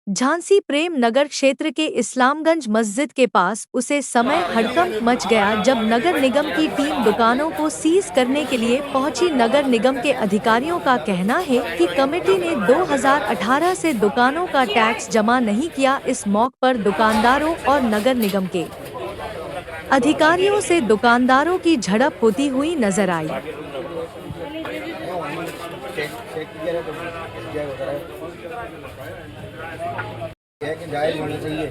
झांसी प्रेम नगर क्षेत्र के इस्लामगंज मस्जिद के पास उसे समय हड़कंप मच गया जब नगर निगम की टीम दुकानों को सीज करने के लिए पहुंची। नगर निगम के अधिकारियों का कहना है कि कमेटी ने 2018 से दुकानों का टैक्स जमा नहीं किया। इस मौके पर दुकानदारों और नगर निगम के अधिकारियों से दुकानदारों की झड़प होती हुई नजर आई। जायज होना चाहिए।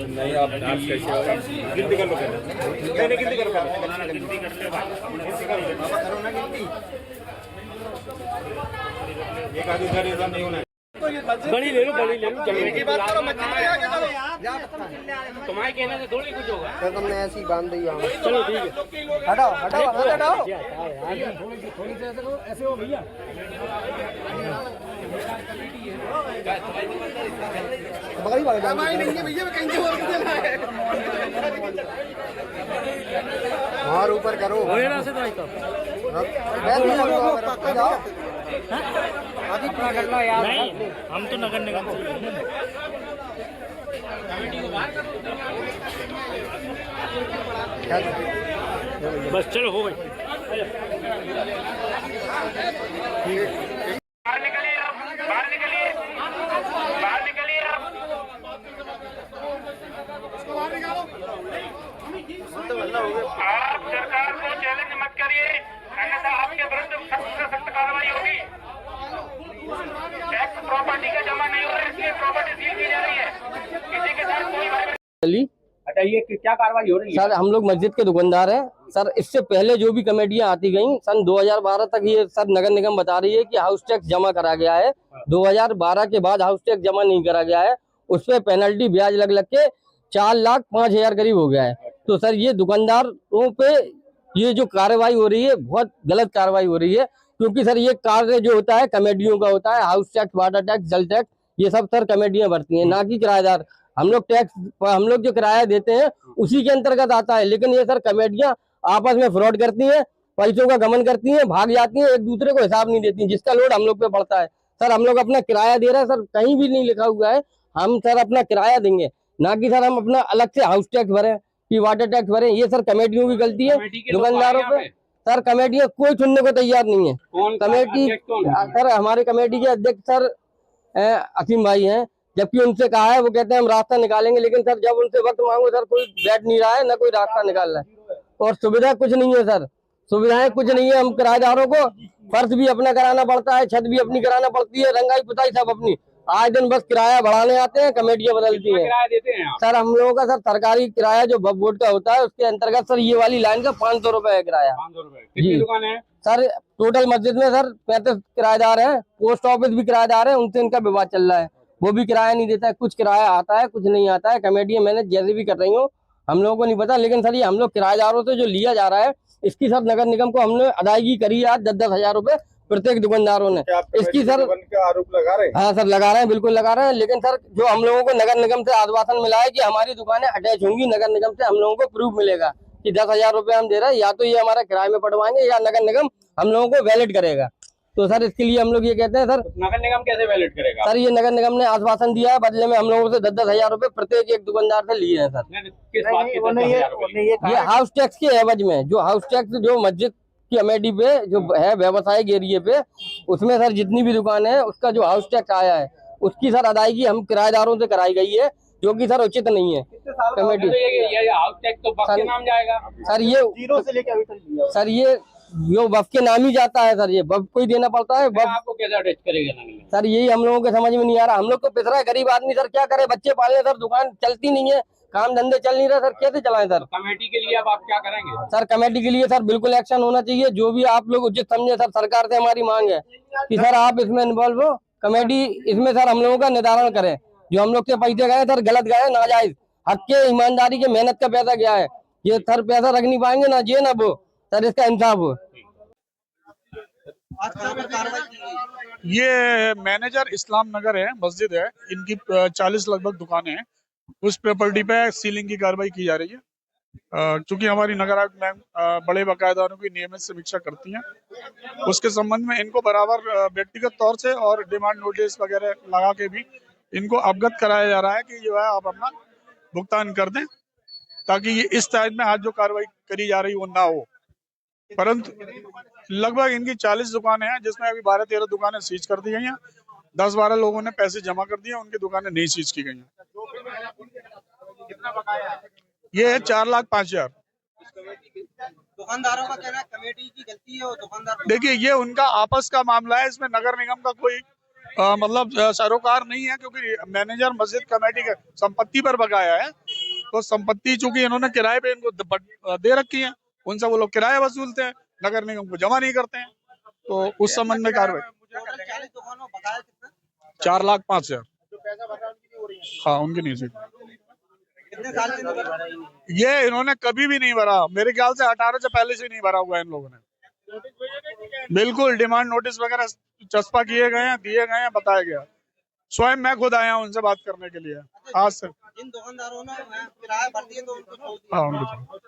नहीं आप कैसे गिनती कर लो पहले गिनती करो ना गिनती एक आदमी इधर नहीं होना है। बड़ी ले लो जमीन की बात करो तुम्हारे कहने से थोड़ी कुछ होगा। तो तुमने ऐसी बांध दी। चलो ठीक है हटाओ हटाओ हटाओ थोड़ी से ऐसे हो भैया बगल भाग जाओ और ऊपर करो नहीं हम तो नगर निगम बस चलो हो गई। बाहर निकलिए बाहर निकलिए बाहर निकलिए आप सरकार को चैलेंज मत करिए, अन्यथा आपके विरुद्ध सख्त से सख्त कार्रवाई होगी। टैक्स प्रॉपर्टी का जमा नहीं हो रहा है, इसलिए प्रॉपर्टी सील की जा रही है। किसी के साथ कोई अच्छा ये क्या कार्रवाई हो रही है? सर हम लोग मस्जिद के दुकानदार हैं सर। इससे पहले जो भी कमेटियां आती गईं सन 2012 तक ये सर नगर निगम बता रही है कि हाउस टैक्स जमा करा गया है। 2012 के बाद हाउस टैक्स जमा नहीं करा गया है, उस पर पेनल्टी ब्याज लग के 4,05,000 करीब हो गया है। तो सर ये दुकानदारों पे ये जो कार्रवाई हो रही है बहुत गलत कार्रवाई हो रही है, क्योंकि सर ये कार्य जो होता है कमेटियों का होता है। हाउस टैक्स, वाटर टैक्स, जल टैक्स ये सब सर कमेटियां भरती हैं, ना कि किराएदार। हम लोग जो किराया देते हैं उसी के अंतर्गत आता है, लेकिन ये सर कमेटियां आपस में फ्रॉड करती हैं, पैसों का गमन करती हैं, भाग जाती हैं, एक दूसरे को हिसाब नहीं देती, जिसका लोड हम लोग पे पड़ता है। सर हम लोग अपना किराया दे रहे हैं सर, कहीं भी नहीं लिखा हुआ है हम सर अपना किराया देंगे, ना कि सर हम अपना अलग से हाउस टैक्स भरें कि वाटर टैक्स भरें। ये सर कमेटियों की गलती है दुकानदारों पे। सर कमेटियां कोई सुनने को तैयार नहीं है। कमेटी सर हमारे कमेटी के अध्यक्ष सर असीम भाई हैं, जबकि उनसे कहा है वो कहते हैं हम रास्ता निकालेंगे, लेकिन सर जब उनसे वक्त मांगो सर कोई बैठ नहीं रहा है, ना कोई रास्ता निकाल रहा है, और सुविधा कुछ नहीं है सर, सुविधाएं कुछ नहीं है। हम किराएदारों को फर्श भी अपना कराना पड़ता है, छत भी अपनी कराना पड़ती है, रंगाई पुताई सब अपनी। आज दिन बस किराया बढ़ाने आते हैं, कमेटियां बदलती हैं। सर हम लोगों का सर सरकारी किराया जो वक्फ बोर्ड का होता है उसके अंतर्गत सर ये वाली लाइन का 500 रुपए है किराया। 500 रुपए। कितनी दुकान है सर? टोटल मस्जिद में सर 35 किराएदार हैं, पोस्ट ऑफिस भी किराएदार है, उनसे इनका विवाद चल रहा है, वो भी किराया नहीं देता है। कुछ किराया आता है कुछ नहीं आता है। कमेटियां मैंने जैसे भी कर रही हूँ, हम लोगों को नहीं पता, लेकिन सर ये हम लोग किराएदारों से जो लिया जा रहा है इसकी सर नगर निगम को हमने अदायगी करी है आज 10-10 हजार रुपए प्रत्येक दुकानदारों ने। इसकी सर आरोप लगा रहे हैं? हाँ सर लगा रहे हैं, बिल्कुल लगा रहे हैं, लेकिन सर जो हम लोगों को नगर निगम से आश्वासन मिला है कि हमारी दुकानें अटैच होंगी, नगर निगम से हम लोगों को प्रूफ मिलेगा कि 10,000 रुपए हम दे रहे हैं, या तो ये हमारा किराए में पड़वाएंगे या नगर निगम हम लोगों को वैलिड करेगा। तो सर इसके लिए हम लोग ये कहते हैं सर नगर निगम कैसे वैलिड करेगा? सर ये नगर निगम ने आश्वासन दिया है, बदले में हम लोगों से 10-10 हजार रुपए प्रत्येक एक दुकानदार से लिए हैं सर। किस बात के 10,000 रुपए? ये हाउस टैक्स के एवज में, जो हाउस टैक्स जो मस्जिद की अमेठी पे जो है व्यवसायिक एरिया पे, उसमें सर जितनी भी दुकान है उसका जो हाउस टैक्स आया है उसकी सर अदायगी हम किराएदारों से कराई गई है, जो कि सर उचित नहीं है। कमेटी हाउस टैक्स तो वक्फ के नाम जाएगा सर, ये 0 से लेकर अभी तक सर ये जो वक्फ के नाम ही जाता है सर, ये वक्फ को ही देना पड़ता है। वक्फ आपको कैसे अटैच करेगा सर यही हम लोगों के समझ में नहीं आ रहा। हम लोग तो पिछड़ा गरीब आदमी सर, क्या करे, बच्चे पालने सर, दुकान चलती नहीं है, काम धंधे चल नहीं रहे सर, कैसे चलाएं सर? कमेटी के लिए अब आप क्या करेंगे? सर कमेटी के लिए सर बिल्कुल एक्शन होना चाहिए, जो भी आप लोग उचित समझे सर। सरकार से हमारी मांग है कि सर आप इसमें इन्वॉल्व हो, कमेटी इसमें सर हम लोगों का निर्धारण करे। जो हम लोग से पैसे गए सर गलत गए, नाजायज, हक के, ईमानदारी के, मेहनत का पैसा गया है, ये सर पैसा रख नहीं पाएंगे ना ये ना वो, सर इसका इंसाफ हो। ये मैनेजर इस्लाम नगर है, मस्जिद है, इनकी 40 लगभग दुकानें हैं। उस प्रॉपर्टी पे सीलिंग की कार्रवाई की जा रही है। चूंकि हमारी नगर आयुक्त मैम बड़े बकायेदारों की नियमित समीक्षा करती हैं, उसके संबंध में इनको बराबर व्यक्तिगत तौर से और डिमांड नोटिस वगैरह लगा के भी इनको अवगत कराया जा रहा है कि जो है आप अपना भुगतान कर दें, ताकि ये इस टाइप में आज जो कार्रवाई करी जा रही वो ना हो। परंतु लगभग इनकी 40 दुकानें हैं, जिसमें अभी 12-13 दुकानें सीज कर दी गई हैं। 10-12 लोगों ने पैसे जमा कर दिए, उनकी दुकानें नहीं सीज की गई हैं। ये है 4,05,000। दुकानदारों का कहना है कमेटी की गलती है और दुकानदार। देखिए, ये उनका आपस का मामला है, इसमें नगर निगम का कोई मतलब सरोकार नहीं है, क्योंकि मैनेजर मस्जिद कमेटी के संपत्ति पर बकाया है। तो संपत्ति चूंकि इन्होंने किराए पे इनको दे रखी है, उनसे वो लोग किराया वसूलते हैं, नगर निगम को जमा नहीं करते हैं, तो उस संबंध में कार्रवाई। 4,05,000। हाँ, उनकी नहीं सीख। कितने साल से नहीं भरा? ये इन्होंने कभी भी नहीं भरा, मेरे ख्याल से 18 से पहले से नहीं भरा हुआ है इन लोगों ने। बिल्कुल डिमांड नोटिस वगैरह चस्पा किए गए हैं, दिए गए हैं, बताया गया। स्वयं मैं खुद आया हूं उनसे बात करने के लिए आज से। जिन दुकानदारों ने किराया भर दिया तो उनको छोड़ दिया। हाँ, उनको